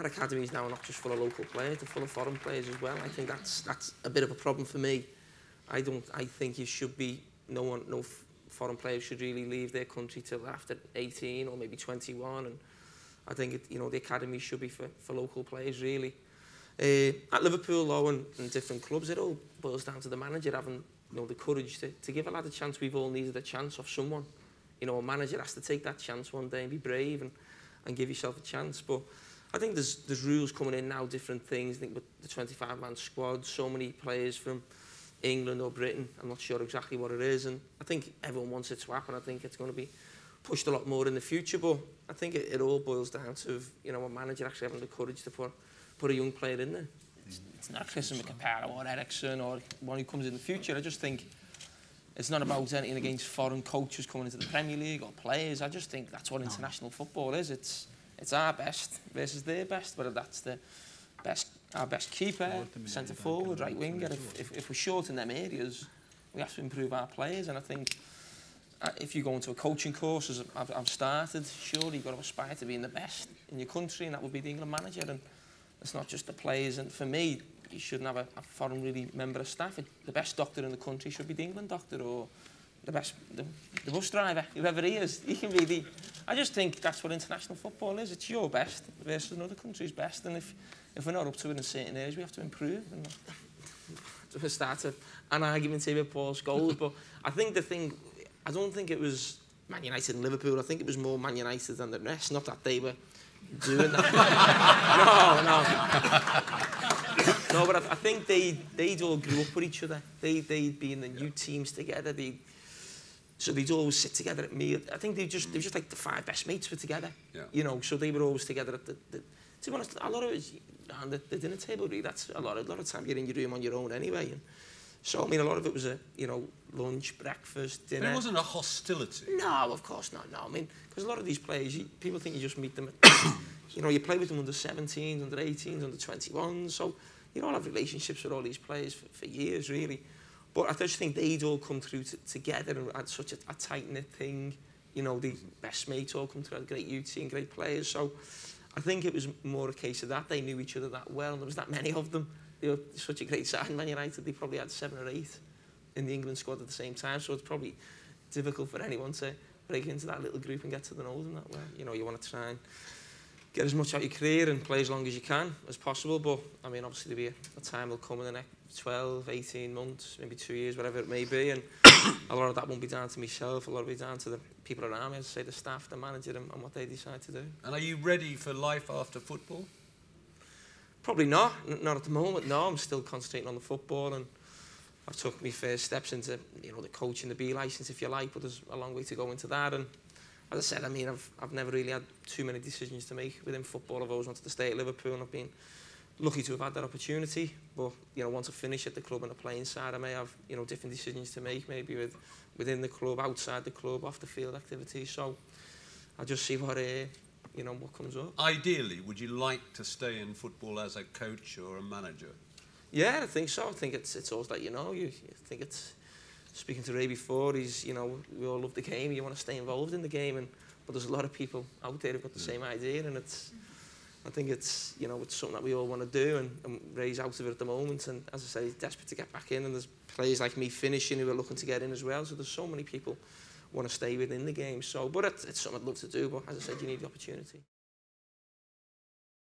our academies now are not just full of local players, they're full of foreign players as well. I think that's a bit of a problem for me. I think you should be, no foreign players should really leave their country till after 18 or maybe 21, and I think the academy should be for local players really. At Liverpool though, and different clubs, it all boils down to the manager having the courage to give a lad a chance. We've all needed a chance off someone. A manager has to take that chance one day and be brave and give yourself a chance. But I think there's rules coming in now, different things. I think with the 25-man squad, so many players from England or Britain. I'm not sure exactly what it is, and I think everyone wants it to happen. I think it's going to be pushed a lot more in the future, but I think it all boils down to a manager actually having the courage to put a young player in there. It's not Christian McCaparo or Ericsson or one who comes in the future. I just think it's not about anything against foreign coaches coming into the Premier League or players. I just think that's what international football is. It's our best versus their best, whether that's our best keeper, centre forward, right winger. If we're short in them areas, we have to improve our players. And I think if you go into a coaching course, as I've started, surely you've got to aspire to being the best in your country, and that would be the England manager. And it's not just the players. And for me, you shouldn't have a foreign member of staff. The best doctor in the country should be the England doctor, or the bus driver, whoever he is. He can be the. I just think that's what international football is. It's your best versus another country's best, and if we're not up to it in certain areas, we have to improve. And to start an argument here with Paul Scholes, but I think I don't think it was Man United and Liverpool. I think it was more Man United than the rest. Not that they were doing that. No, but I think they'd all grew up with each other. They'd be in the youth teams together. So they'd always sit together at meals. I think they were just like the 5 best mates were together. Yeah. So they were always together at the to be honest, a lot of it is on the dinner table. Really, that's a lot of time you're in your room on your own anyway. And so I mean, a lot of it was lunch, breakfast, dinner. But it wasn't a hostility. No, of course not. No, I mean, because a lot of these players, people think you just meet them at, you play with them under 17s, under 18s, under 21s. So you all have relationships with all these players for years, really. But I just think they'd all come through together and had such a tight-knit thing. The best mates all come through, had a great youth team, great players. So I think it was more a case of that. They knew each other that well, and there was that many of them. They were such a great side, Man United. They probably had 7 or 8 in the England squad at the same time. So it's probably difficult for anyone to break into that little group and get to know them that way. You want to try and get as much out of your career and play as long as you can as possible. But I mean, obviously there'll be a time will come in the next 12, 18 months, maybe 2 years, whatever it may be, and a lot of that won't be down to myself. A lot will be down to the people around me, as I say, the staff, the manager, and what they decide to do. And are you ready for life after football? Probably not at the moment. No, I'm still concentrating on the football, and I've took my first steps into the coaching, the B licence, if you like, but there's a long way to go into that. And as I said, I mean, I've never really had too many decisions to make within football. I've always wanted to stay at Liverpool, and I've been lucky to have had that opportunity. But once I finish at the club on the playing side, I may have different decisions to make, maybe within the club, outside the club, off the field activities. So I'll just see what comes up. Ideally, would you like to stay in football as a coach or a manager? Yeah, I think so. I think it's always like you think it's. Speaking to Ray before, we all love the game. You want to stay involved in the game, but there's a lot of people out there who've got the same idea, and I think it's it's something that we all want to do, and Ray's out of it at the moment, and as I say, he's desperate to get back in, and there's players like me finishing who are looking to get in as well. So there's so many people want to stay within the game. So, but it's something I'd love to do. But as I said, you need the opportunity.